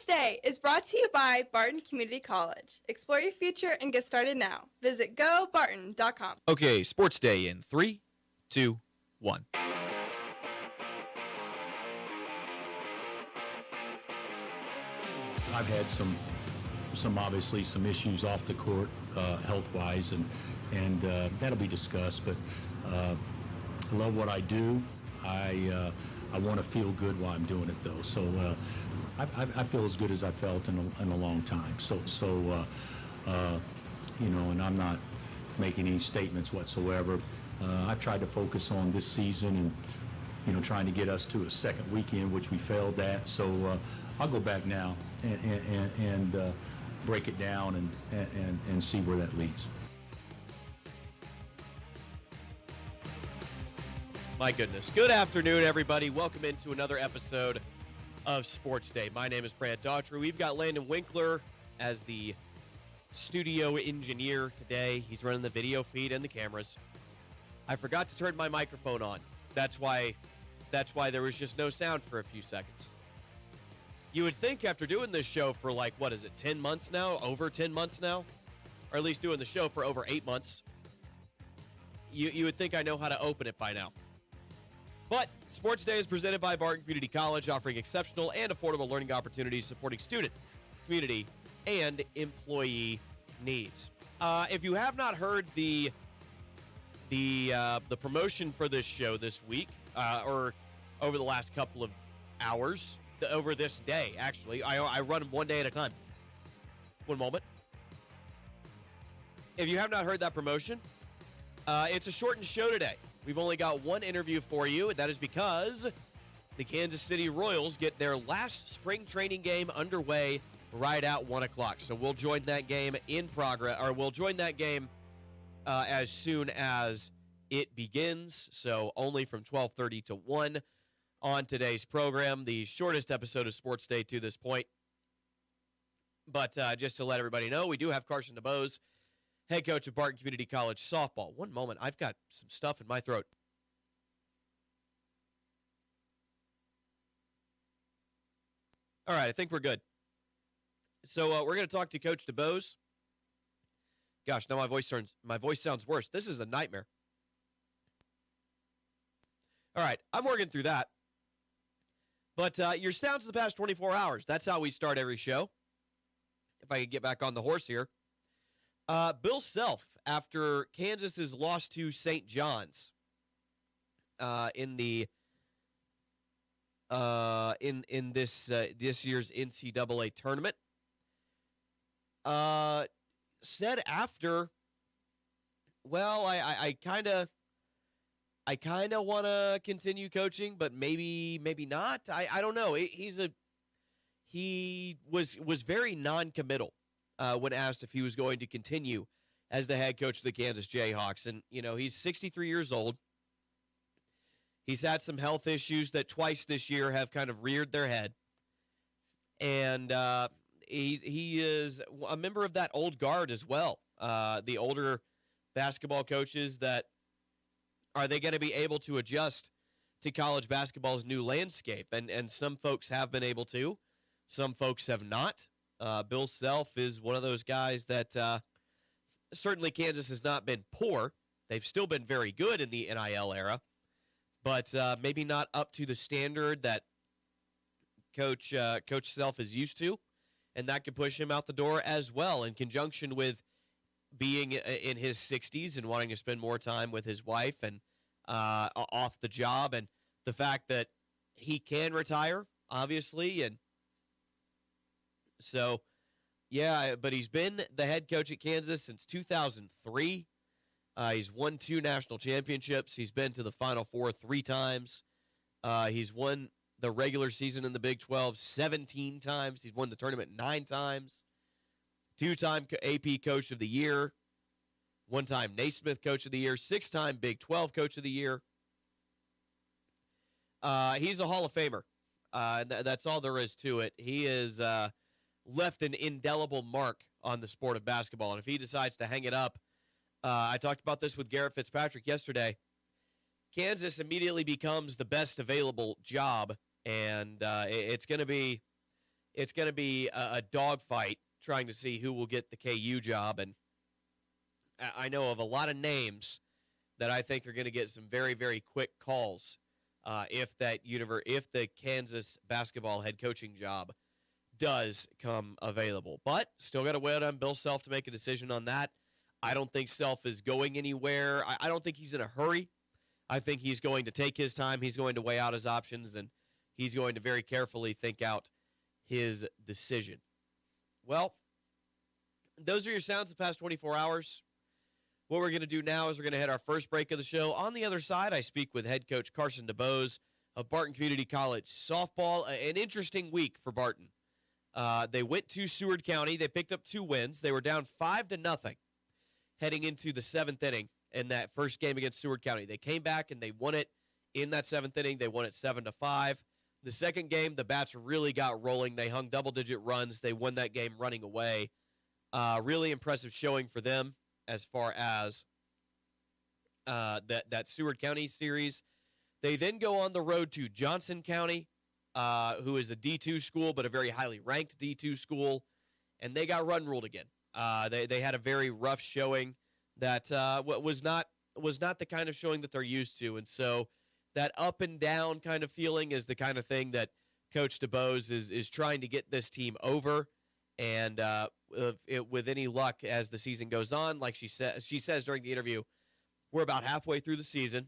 Day is brought to you by Barton Community College. Explore your future and get started now. Visit gobarton.com. Okay, Sports Day in 3, 2, 1. I've had some obviously some issues off the court, health-wise, and that'll be discussed. But I love what I do. I want to feel good while I'm doing it, though. So I feel as good as I felt in a long time. So and I'm not making any statements whatsoever. I've tried to focus on this season and trying to get us to a second weekend, which we failed at. So I'll go back now and break it down and see where that leads. My goodness. Good afternoon, everybody. Welcome into another episode of Sports Day. My name is Brad Daughtry. We've got Landon Winkler as the studio engineer today. He's running the video feed and the cameras. I forgot to turn my microphone on. That's why there was just no sound for a few seconds. You would think after doing this show for 10 months now? Over 10 months now? Or at least doing the show for over 8 months. You would think I know how to open it by now. But Sports Day is presented by Barton Community College, offering exceptional and affordable learning opportunities supporting student, community, and employee needs. If you have not heard the promotion for this show this week, or over the last couple of hours, over this day, actually. I run them one day at a time. One moment. If you have not heard that promotion, it's a shortened show today. We've only got one interview for you, and that is because the Kansas City Royals get their last spring training game underway right at 1 o'clock. So we'll join that game in progress, or we'll join that game as soon as it begins. So only from 12:30 to 1 on today's program, the shortest episode of Sports Day to this point. But just to let everybody know, we do have Carson DeBose, head coach of Barton Community College softball. One moment, I've got some stuff in my throat. All right, I think we're good. So we're going to talk to Coach DeBose. Gosh, now my voice sounds worse. This is a nightmare. All right, I'm working through that. But your sounds of the past 24 hours, that's how we start every show. If I could get back on the horse here. Bill Self, after Kansas's loss to St. John's in this year's NCAA tournament, said after, well, I kind of want to continue coaching, but maybe not. I don't know. He was very non-committal when asked if he was going to continue as the head coach of the Kansas Jayhawks. And, he's 63 years old. He's had some health issues that twice this year have kind of reared their head. And he is a member of that old guard as well. The older basketball coaches that, are they going to be able to adjust to college basketball's new landscape? And some folks have been able to. Some folks have not. Bill Self is one of those guys that certainly Kansas has not been poor. They've still been very good in the NIL era, but maybe not up to the standard that Coach Self is used to, and that could push him out the door as well, in conjunction with being in his 60s and wanting to spend more time with his wife and off the job, and the fact that he can retire, obviously, and so, yeah, but he's been the head coach at Kansas since 2003. He's won 2 national championships. He's been to the Final Four 3 times. He's won the regular season in the Big 12 17 times. He's won the tournament 9 times. 2-time AP Coach of the Year. 1-time Naismith Coach of the Year. 6-time Big 12 Coach of the Year. He's a Hall of Famer. That's all there is to it. He is left an indelible mark on the sport of basketball. And if he decides to hang it up, I talked about this with Garrett Fitzpatrick yesterday, Kansas immediately becomes the best available job, and it's going to be it's going to be a dogfight trying to see who will get the KU job. And I know of a lot of names that I think are going to get some very, very quick calls if the Kansas basketball head coaching job does come available. But still got to wait on Bill Self to make a decision on that. I don't think Self is going anywhere. I don't think he's in a hurry. I think he's going to take his time. He's going to weigh out his options, and he's going to very carefully think out his decision. Well, those are your sounds the past 24 hours. What we're going to do now is we're going to hit our first break of the show. On the other side, I speak with head coach Carson DeBose of Barton Community College softball. An interesting week for Barton. They went to Seward County. They picked up 2 wins. They were down 5-0 heading into the 7th inning in that first game against Seward County. They came back and they won it in that 7th inning. They won it 7-5. The second game, the Bats really got rolling. They hung double-digit runs. They won that game running away. Really impressive showing for them as far as that Seward County series. They then go on the road to Johnson County, who is a D2 school, but a very highly ranked D2 school, and they got run ruled again. They had a very rough showing that was not the kind of showing that they're used to, and so that up and down kind of feeling is the kind of thing that Coach DeBose is trying to get this team over, and with any luck as the season goes on, like she says during the interview, we're about halfway through the season.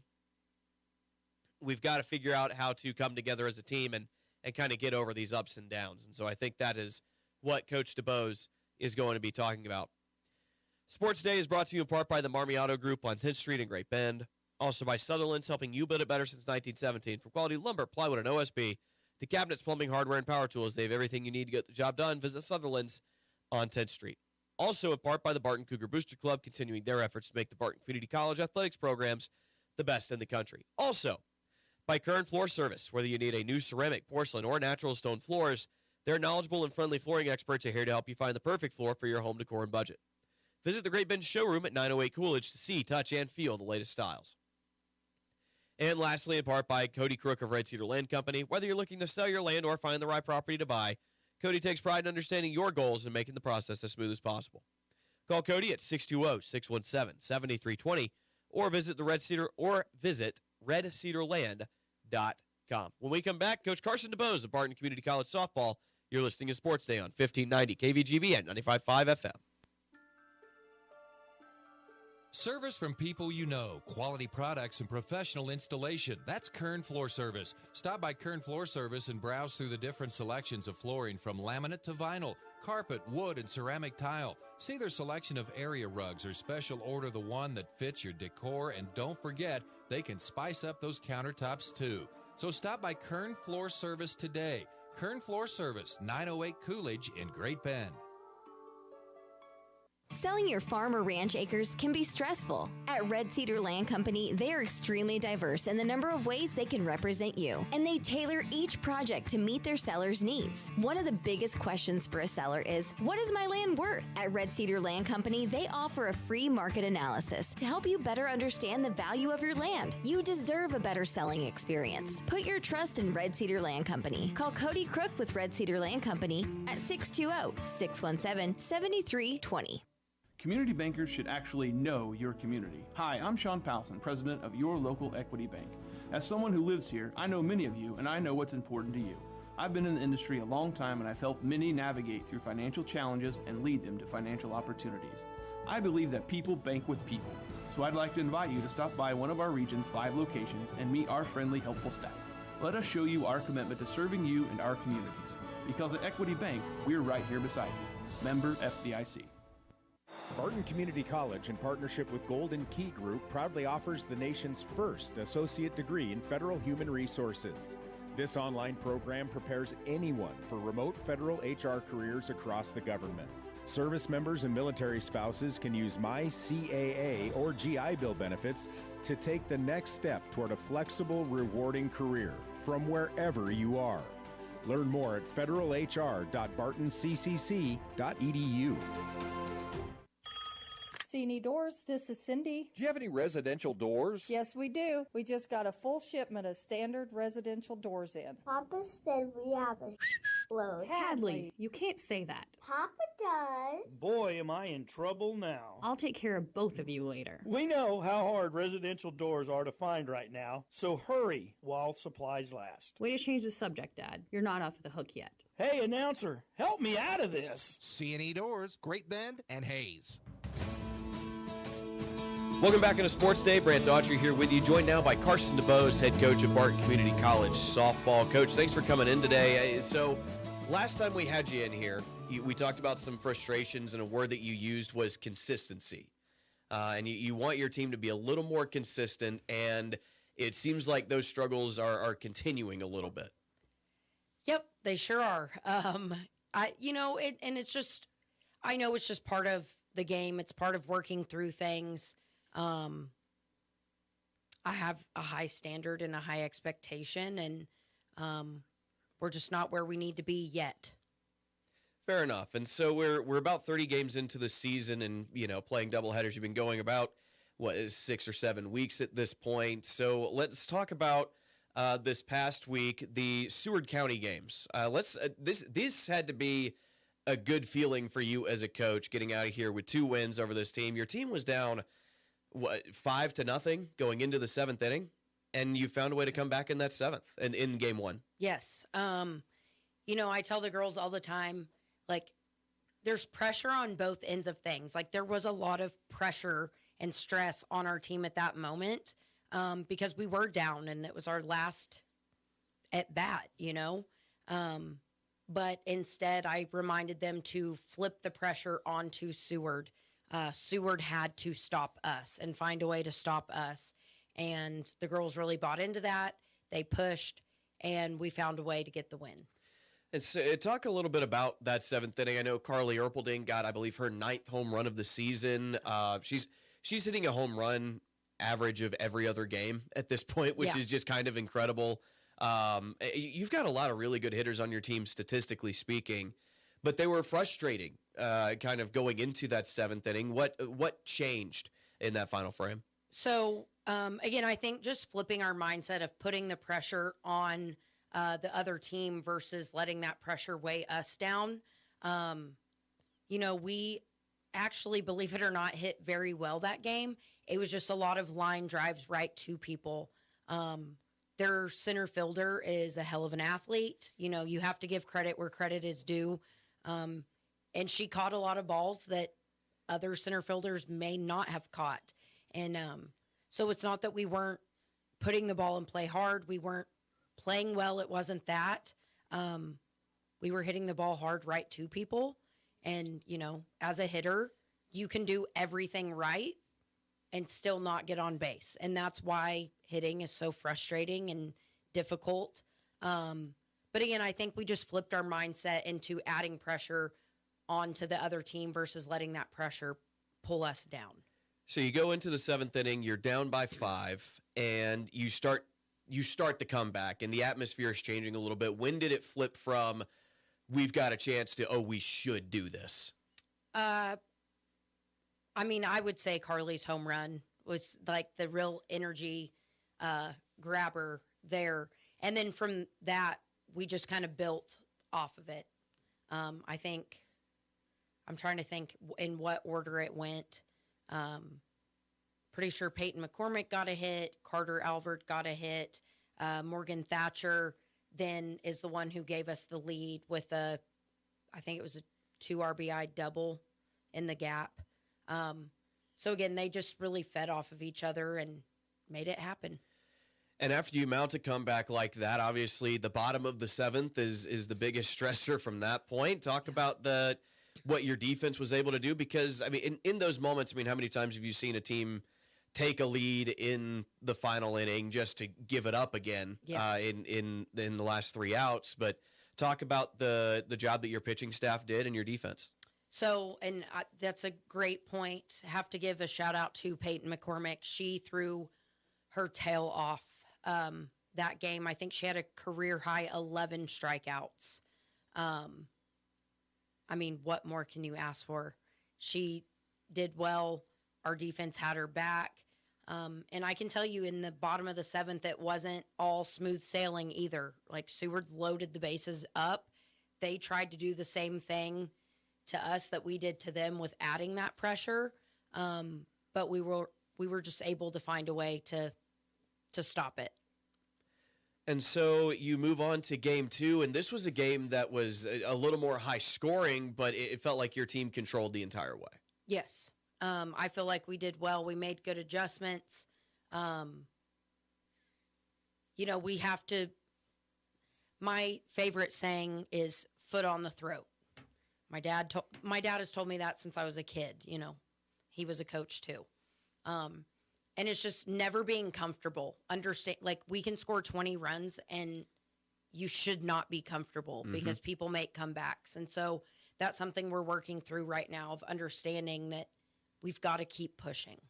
We've got to figure out how to come together as a team and kind of get over these ups and downs. And so I think that is what Coach DeBose is going to be talking about. Sports Day is brought to you in part by the Marmy Auto Group on 10th Street in Great Bend. Also by Sutherland's, helping you build it better since 1917. From quality lumber, plywood, and OSB to cabinets, plumbing, hardware, and power tools, they have everything you need to get the job done. Visit Sutherland's on 10th Street. Also in part by the Barton Cougar Booster Club, continuing their efforts to make the Barton Community College athletics programs the best in the country. Also by Kern Floor Service. Whether you need a new ceramic, porcelain, or natural stone floors, their knowledgeable and friendly flooring experts are here to help you find the perfect floor for your home decor and budget. Visit the Great Bend showroom at 908 Coolidge to see, touch, and feel the latest styles. And lastly, in part by Cody Crook of Red Cedar Land Company. Whether you're looking to sell your land or find the right property to buy, Cody takes pride in understanding your goals and making the process as smooth as possible. Call Cody at 620-617-7320 or visit redcedarland.com. When we come back, Coach Carson DeBose of Barton Community College softball. You're listening to Sports Day on 1590 KVGB at 95.5 FM. Service from people you know, quality products and professional installation. That's Kern Floor Service. Stop by Kern Floor Service and browse through the different selections of flooring from laminate to vinyl, carpet, wood, and ceramic tile. See their selection of area rugs or special order the one that fits your decor, and don't forget, they can spice up those countertops too. So stop by Kern Floor Service today. Kern Floor Service, 908 Coolidge in Great Bend. Selling your farm or ranch acres can be stressful. At Red Cedar Land Company, they are extremely diverse in the number of ways they can represent you, and they tailor each project to meet their seller's needs. One of the biggest questions for a seller is, what is my land worth? At Red Cedar Land Company, they offer a free market analysis to help you better understand the value of your land. You deserve a better selling experience. Put your trust in Red Cedar Land Company. Call Cody Crook with Red Cedar Land Company at 620-617-7320. Community bankers should actually know your community. Hi, I'm Sean Powelson, president of your local Equity Bank. As someone who lives here, I know many of you, and I know what's important to you. I've been in the industry a long time, and I've helped many navigate through financial challenges and lead them to financial opportunities. I believe that people bank with people, so I'd like to invite you to stop by one of our region's 5 locations and meet our friendly, helpful staff. Let us show you our commitment to serving you and our communities. Because at Equity Bank, we're right here beside you. Member FDIC. Barton Community College, in partnership with Golden Key Group, proudly offers the nation's first associate degree in federal human resources. This online program prepares anyone for remote federal HR careers across the government. Service members and military spouses can use My CAA or GI Bill benefits to take the next step toward a flexible, rewarding career from wherever you are. Learn more at federalhr.bartonccc.edu. Cini Doors, this is Cindy. Do you have any residential doors? Yes, we do. We just got a full shipment of standard residential doors in. Papa said we have a explode. Hadley, you can't say that. Papa does. Boy, am I in trouble now. I'll take care of both of you later. We know how hard residential doors are to find right now, so hurry while supplies last. Way to change the subject, Dad. You're not off the hook yet. Hey, announcer, help me out of this. C&E Doors, Great Bend, and Hayes. Welcome back into Sports Day. Brant Daughtry here with you, joined now by Carson DeBose, head coach of Barton Community College softball. Coach, thanks for coming in today. So last time we had you in here, we talked about some frustrations, and a word that you used was consistency. And you want your team to be a little more consistent, and it seems like those struggles are continuing a little bit. Yep, they sure are. It's just, I know it's just part of the game. It's part of working through things. I have a high standard and a high expectation, and we're just not where we need to be yet. Fair enough. And so we're about 30 games into the season, and playing doubleheaders. You've been going about 6 or 7 weeks at this point. So let's talk about this past week, the Seward County games. This had to be a good feeling for you as a coach, getting out of here with 2 wins over this team. Your team was down 5-0 going into the 7th inning, and you found a way to come back in that 7th and in game 1. Yes. I tell the girls all the time, there's pressure on both ends of things. There was a lot of pressure and stress on our team at that moment because we were down, and it was our last at bat, But instead, I reminded them to flip the pressure onto Seward. Seward had to stop us and find a way to stop us. And the girls really bought into that. They pushed, and we found a way to get the win. And so, talk a little bit about that 7th inning. I know Carly Erpelding got, I believe, her 9th home run of the season. She's hitting a home run average of every other game at this point, which is just kind of incredible. You've got a lot of really good hitters on your team, statistically speaking, but they were frustrating kind of going into that 7th inning. What changed in that final frame? So, again, I think just flipping our mindset of putting the pressure on the other team versus letting that pressure weigh us down. We actually, believe it or not, hit very well that game. It was just a lot of line drives right to people. Their center fielder is a hell of an athlete. You have to give credit where credit is due. And she caught a lot of balls that other center fielders may not have caught. And so it's not that we weren't putting the ball in play hard. We weren't playing well. It wasn't that. We were hitting the ball hard right to people. And, as a hitter, you can do everything right and still not get on base. And that's why hitting is so frustrating and difficult. But again, I think we just flipped our mindset into adding pressure onto the other team versus letting that pressure pull us down. So you go into the 7th inning, you're down by 5, and you start the comeback, and the atmosphere is changing a little bit. When did it flip from we've got a chance to, we should do this? I would say Carly's home run was the real energy grabber there. And then from that, we just kind of built off of it. I think, I'm trying to think in what order it went. Pretty sure Peyton McCormick got a hit. Carter Albert got a hit. Morgan Thatcher then is the one who gave us the lead with I think it was a 2 RBI double in the gap. So again, they just really fed off of each other and made it happen. And after you mount a comeback like that, obviously the bottom of the 7th is the biggest stressor from that point. Talk about what your defense was able to do, because in those moments, how many times have you seen a team take a lead in the final inning just to give it up again in the last 3 outs? But talk about the job that your pitching staff did and your defense. So, and that's a great point. Have to give a shout out to Peyton McCormick. She threw her tail off that game. I think she had a career high 11 strikeouts. What more can you ask for? She did well. Our defense had her back. And I can tell you in the bottom of the 7th, it wasn't all smooth sailing either. Seward loaded the bases up. they tried to do the same thing to us that we did to them with adding that pressure. But we were just able to find a way to stop it. And so you move on to game 2, and this was a game that was a little more high scoring, but it felt like your team controlled the entire way. Yes. I feel like we did well. We made good adjustments. We have to, my favorite saying is foot on the throat. My dad has told me that since I was a kid. He was a coach too. And it's just never being comfortable. Understand, like, we can score 20 runs and you should not be comfortable because people make comebacks. And so that's something we're working through right now, of understanding that we've got to keep pushing.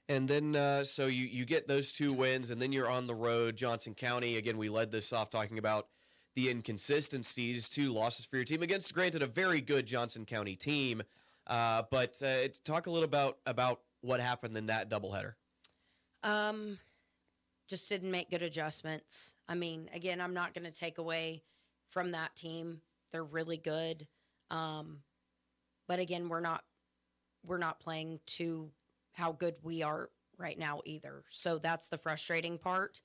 And then, so you get those 2 wins, and then you're on the road. Johnson County, again, we led this off talking about the inconsistencies. 2 losses for your team against, granted, a very good Johnson County team. But talk a little about what happened in that doubleheader. Just didn't make good adjustments. I mean, again, I'm not going to take away from that team. They're really good. But again, we're not playing to how good we are right now either. So that's the frustrating part.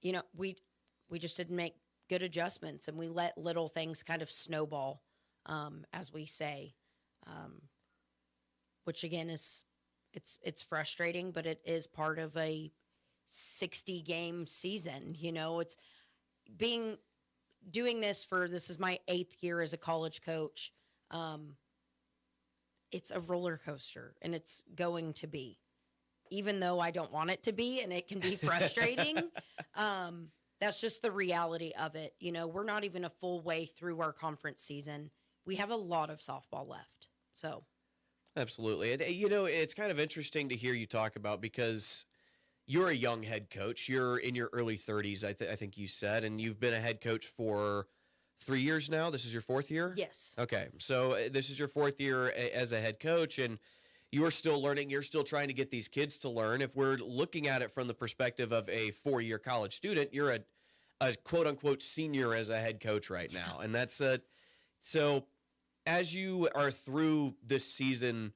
We just didn't make good adjustments, and we let little things kind of snowball, as we say, which again it's frustrating, but it is part of a 60-game season. It's doing this is my 8th year as a college coach. It's a roller coaster, and it's going to be, even though I don't want it to be, and it can be frustrating. That's just the reality of it. We're not even a full way through our conference season. We have a lot of softball left. So. Absolutely. And, it's kind of interesting to hear you talk about, because you're a young head coach. You're in your early 30s, I think you said, and you've been a head coach for 3 years now. This is your 4th year? Yes. Okay. So this is your 4th year as a head coach, and you're still learning. You're still trying to get these kids to learn. If we're looking at it from the perspective of a 4-year college student, you're a quote-unquote senior as a head coach right now. And that's so as you are through this season,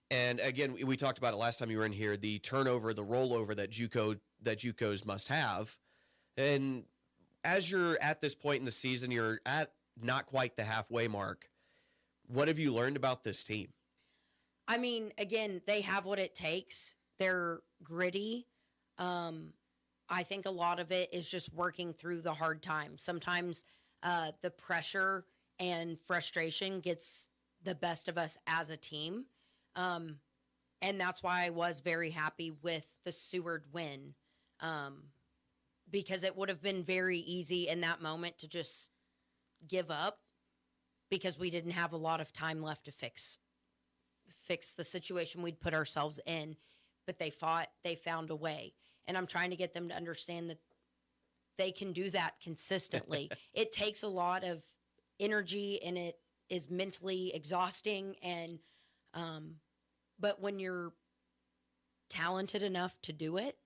and again, we talked about it last time you were in here, the turnover, the rollover that JUCOs must have. And as you're at this point in the season, you're at not quite the halfway mark. What have you learned about this team? I mean, again, they have what it takes. They're gritty. I think a lot of it is just working through the hard times. Sometimes the pressure and frustration gets the best of us as a team. And that's why I was very happy with the Seward win, because it would have been very easy in that moment to just give up, because we didn't have a lot of time left to fix the situation we'd put ourselves in. But they fought, they found a way. And I'm trying to get them to understand that they can do that consistently. It takes a lot of energy, and it is mentally exhausting. And, but when you're talented enough to do it,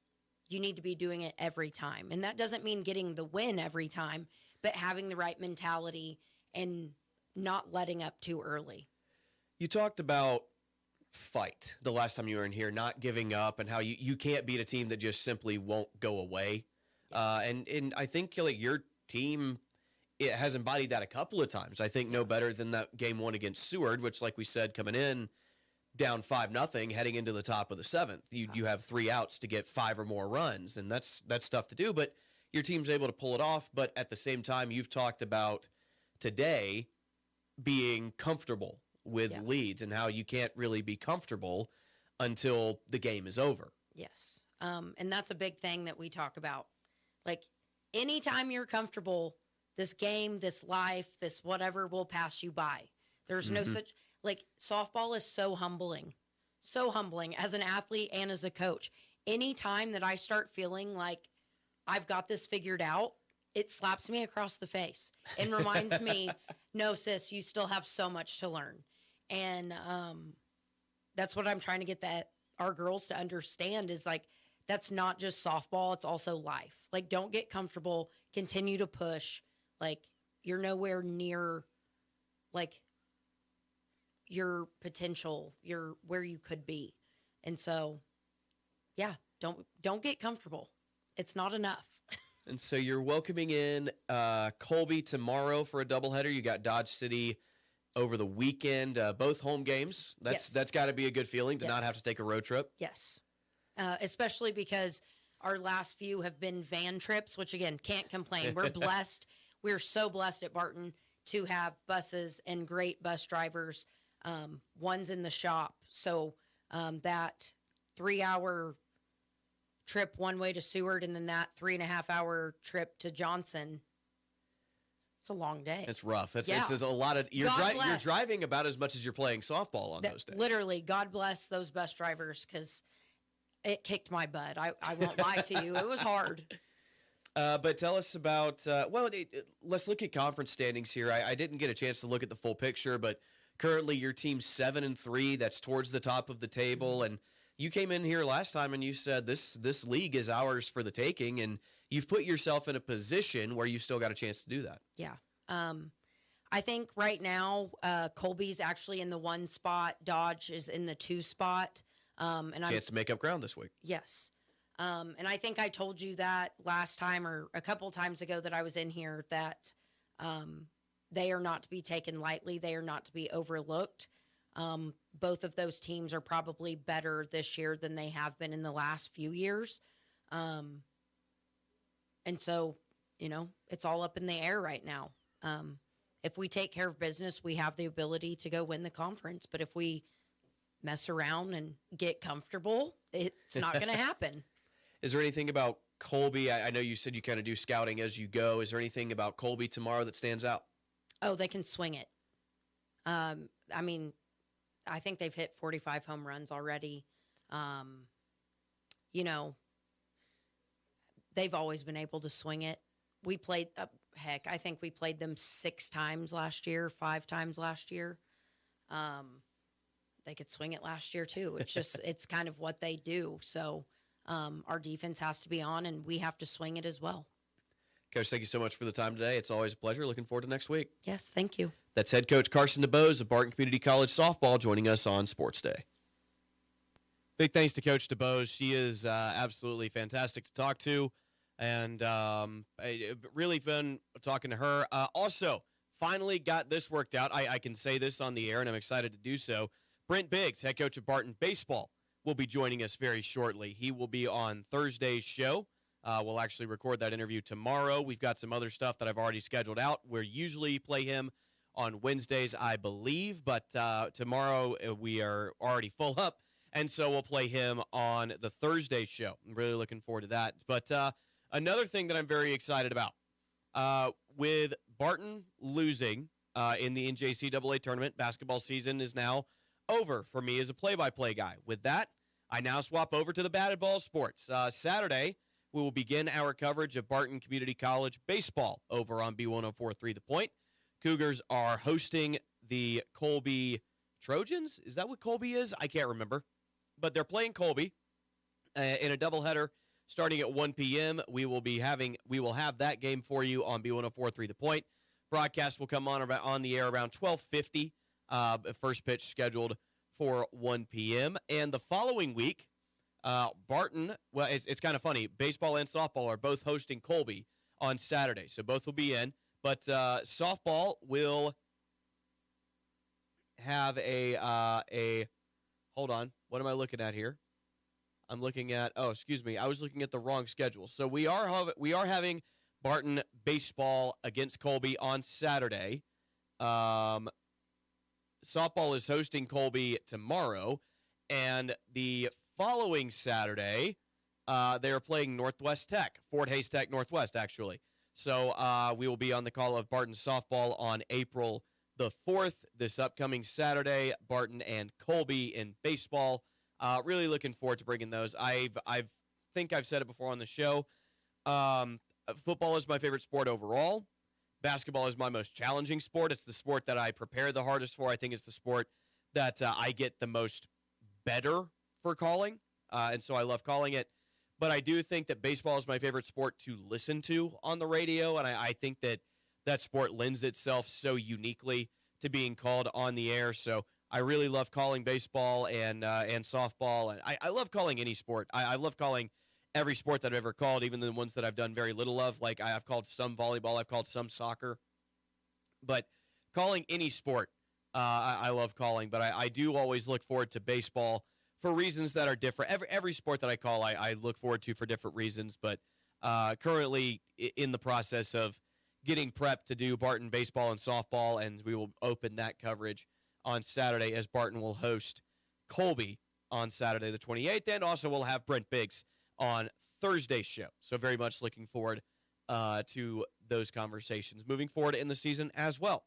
you need to be doing it every time. And that doesn't mean getting the win every time, but having the right mentality and not letting up too early. You talked about fight the last time you were in here, not giving up, and how you can't beat a team that just simply won't go away. And I think, like, your team, it has embodied that a couple of times. I think no better than that game 1 against Seward, which, like we said, coming in down 5-0, heading into the top of the 7th, you have 3 outs to get 5 or more runs, and that's tough to do. But your team's able to pull it off. But at the same time, you've talked about today being comfortable with leads, and how you can't really be comfortable until the game is over. Yes. And that's a big thing that we talk about. Like, anytime you're comfortable, this game, this life, this whatever will pass you by. There's no such, like, softball is so humbling as an athlete and as a coach. Anytime that I start feeling like I've got this figured out, it slaps me across the face and reminds me, no, sis, you still have so much to learn. And that's what I'm trying to get our girls to understand, is like, that's not just softball, it's also life. Like, don't get comfortable, continue to push. Like, you're nowhere near, like, your potential, where you could be. And so, yeah, don't get comfortable. It's not enough. And so you're welcoming in Colby tomorrow for a doubleheader. You got Dodge City over the weekend, both home games. That's got to be a good feeling to not have to take a road trip. Yes, especially because our last few have been van trips, which, again, can't complain. We're blessed. We're so blessed at Barton to have buses and great bus drivers. One's in the shop. So that 3-hour trip one way to Seward and then that 3.5-hour trip to Johnson, it's a long day. It's rough. It's a lot of you're driving about as much as you're playing softball on those days. Literally, God bless those bus drivers, because it kicked my butt. I won't lie to you. It was hard. But tell us about, let's look at conference standings here. I didn't get a chance to look at the full picture, but currently your team's 7-3. That's towards the top of the table. And you came in here last time and you said this league is ours for the taking, and you've put yourself in a position where you still got a chance to do that. Yeah. I think right now Colby's actually in the 1 spot. Dodge is in the 2 spot. Chance to make up ground this week. Yes. And I think I told you that last time or a couple times ago that I was in here, that they are not to be taken lightly. They are not to be overlooked. Both of those teams are probably better this year than they have been in the last few years. And so, it's all up in the air right now. If we take care of business, we have the ability to go win the conference. But if we mess around and get comfortable, it's not going to happen. Is there anything about Colby? I know you said you kind of do scouting as you go. Is there anything about Colby tomorrow that stands out? Oh, they can swing it. I think they've hit 45 home runs already. They've always been able to swing it. We played, I think we played them 6 times last year, 5 times last year. They could swing it last year too. It's just, it's kind of what they do. So our defense has to be on, and we have to swing it as well. Coach, thank you so much for the time today. It's always a pleasure. Looking forward to next week. Yes, thank you. That's head coach Carson DeBose of Barton Community College softball joining us on Sports Day. Big thanks to Coach DeBose. She is absolutely fantastic to talk to, and really fun talking to her. Also, finally got this worked out. I can say this on the air, and I'm excited to do so. Brent Biggs, head coach of Barton baseball, will be joining us very shortly. He will be on Thursday's show. We'll actually record that interview tomorrow. We've got some other stuff that I've already scheduled out. We usually play him on Wednesdays, I believe, but tomorrow we are already full up, and so we'll play him on the Thursday show. I'm really looking forward to that. But another thing that I'm very excited about, with Barton losing in the NJCAA tournament, basketball season is now over for me as a play-by-play guy. With that, I now swap over to the batted ball sports. Saturday, we will begin our coverage of Barton Community College baseball over on B1043 The Point. Cougars are hosting the Colby Trojans. Is that what Colby is? I can't remember. But they're playing Colby in a doubleheader starting at 1 p.m. We will have that game for you on B1043 The Point. Broadcast will come on the air around 12:50. First pitch scheduled for 1 p.m. And the following week, Barton, well, it's kind of funny. Baseball and softball are both hosting Colby on Saturday, so both will be in. But softball will have a hold on. What am I looking at here? I'm looking at, excuse me. I was looking at the wrong schedule. So we are having Barton baseball against Colby on Saturday. Softball is hosting Colby tomorrow, and the following Saturday, they are playing Northwest Tech, Fort Hays Tech Northwest, actually. So we will be on the call of Barton softball on April the 4th, this upcoming Saturday, Barton and Colby in baseball. Really looking forward to bringing those. I think I've said it before on the show. Football is my favorite sport overall. Basketball is my most challenging sport. It's the sport that I prepare the hardest for. I think it's the sport that I get the most better for calling, and so I love calling it. But I do think that baseball is my favorite sport to listen to on the radio, and I think that that sport lends itself so uniquely to being called on the air. So I really love calling baseball and softball, and I love calling any sport. I love calling every sport that I've ever called, even the ones that I've done very little of. Like I've called some volleyball, I've called some soccer, but calling any sport, I love calling. But I do always look forward to baseball for reasons that are different. Every sport that I call, I look forward to for different reasons. But currently in the process of getting prepped to do Barton baseball and softball, and we will open that coverage on Saturday as Barton will host Colby on Saturday the 28th, and also we'll have Brent Biggs on Thursday's show. So very much looking forward to those conversations moving forward in the season as well.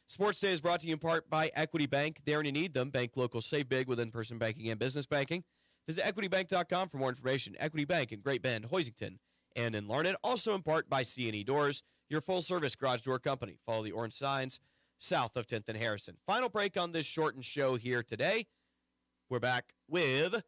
Sports Day is brought to you in part by Equity Bank. There when you need them. Bank local, save big with in-person banking and business banking. Visit equitybank.com for more information. Equity Bank in Great Bend, Hoisington, and in Larned. Also in part by C&E Doors, your full-service garage door company. Follow the orange signs south of 10th and Harrison. Final break on this shortened show here today. We're back with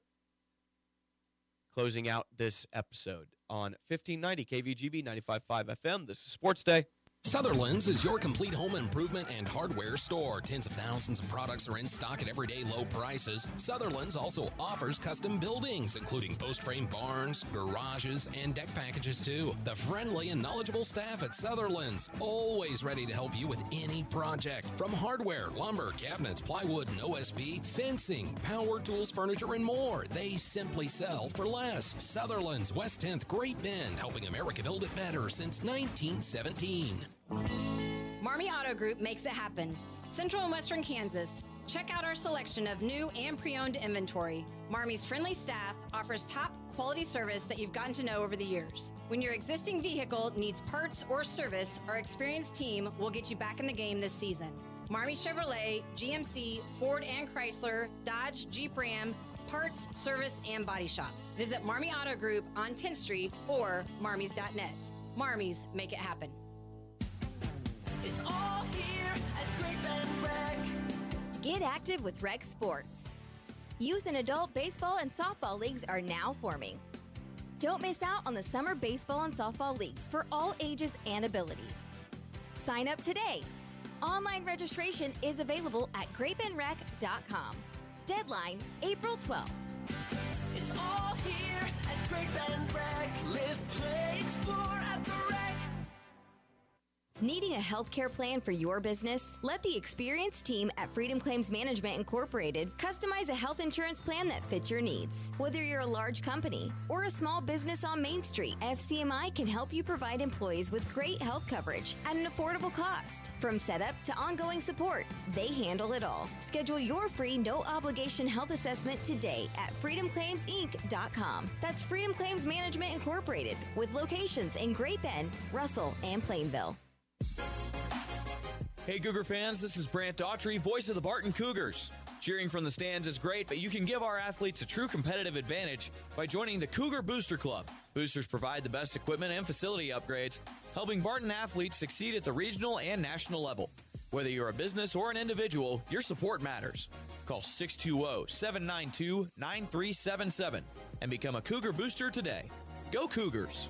closing out this episode on 1590 KVGB 95.5 FM. This is Sports Day. Sutherland's is your complete home improvement and hardware store. Tens of thousands of products are in stock at everyday low prices. Sutherland's also offers custom buildings, including post-frame barns, garages, and deck packages too. The friendly and knowledgeable staff at Sutherland's, always ready to help you with any project. From hardware, lumber, cabinets, plywood, and OSB, fencing, power tools, furniture, and more. They simply sell for less. Sutherland's, West 10th, Great Bend, helping America build it better since 1917. Marmy Auto Group makes it happen. Central and Western Kansas. Check out our selection of new and pre-owned inventory. Marmy's friendly staff offers top quality service that you've gotten to know over the years. When your existing vehicle needs parts or service, our experienced team will get you back in the game this season. Marmy Chevrolet, GMC, Ford and Chrysler, Dodge, Jeep Ram, parts, service, and body shop. Visit Marmy Auto Group on 10th Street or marmys.net. Marmy's, make it happen. It's all here at Great Bend Rec. Get active with Rec Sports. Youth and adult baseball and softball leagues are now forming. Don't miss out on the summer baseball and softball leagues for all ages and abilities. Sign up today. Online registration is available at greatbendrec.com. Deadline April 12th. It's all here at Great Bend Rec. Live, play, explore at the Rec. Needing a healthcare plan for your business? Let the experienced team at Freedom Claims Management Incorporated customize a health insurance plan that fits your needs. Whether you're a large company or a small business on Main Street, FCMI can help you provide employees with great health coverage at an affordable cost. From setup to ongoing support, they handle it all. Schedule your free no-obligation health assessment today at freedomclaimsinc.com. That's Freedom Claims Management Incorporated, with locations in Great Bend, Russell, and Plainville. Hey Cougar fans, this is Brant Daughtry, voice of the Barton Cougars. Cheering from the stands is great, but you can give our athletes a true competitive advantage by joining the Cougar Booster Club. Boosters provide the best equipment and facility upgrades, helping Barton athletes succeed at the regional and national level. Whether you're a business or an individual, your support matters. Call 620-792-9377 and become a Cougar Booster today. Go Cougars!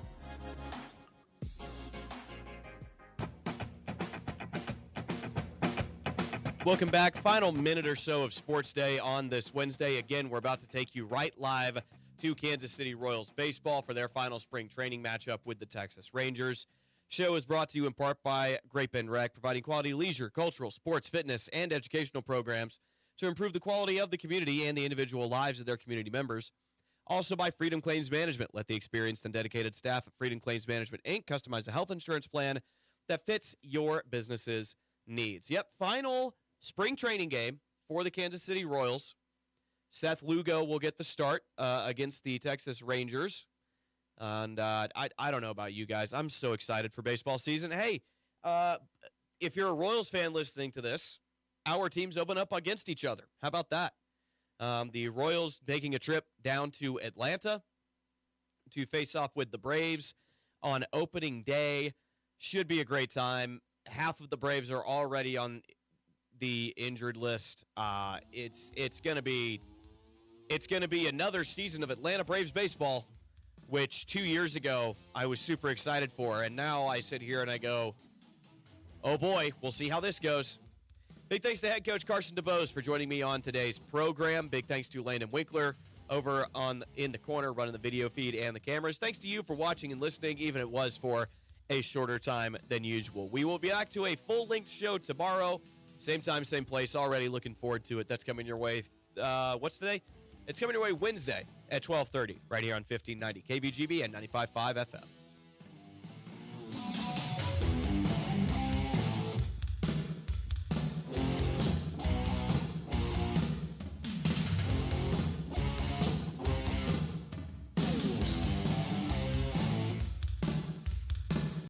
Welcome back. Final minute or so of Sports Day on this Wednesday. Again, we're about to take you right live to Kansas City Royals baseball for their final spring training matchup with the Texas Rangers. Show is brought to you in part by Great Bend Rec, providing quality leisure, cultural, sports, fitness, and educational programs to improve the quality of the community and the individual lives of their community members. Also by Freedom Claims Management. Let the experienced and dedicated staff at Freedom Claims Management, Inc. customize a health insurance plan that fits your business's needs. Yep, final spring training game for the Kansas City Royals. Seth Lugo will get the start against the Texas Rangers. And I don't know about you guys. I'm so excited for baseball season. Hey, if you're a Royals fan listening to this, our teams open up against each other. How about that? The Royals making a trip down to Atlanta to face off with the Braves on opening day. Should be a great time. Half of the Braves are already on the injured list. It's gonna be another season of Atlanta Braves baseball, which 2 years ago I was super excited for, and now I sit here and I go, Oh boy, we'll see how this goes. Big thanks to head coach Carson DeBose for joining me on today's program. Big thanks to Landon Winkler over in the corner running the video feed and the cameras. Thanks to you for watching and listening, even if it was for a shorter time than usual. We will be back to a full-length show tomorrow. Same time, same place. Already looking forward to it. That's coming your way. What's today? It's coming your way Wednesday at 12:30 right here on 1590 KBGB and 95.5 FM.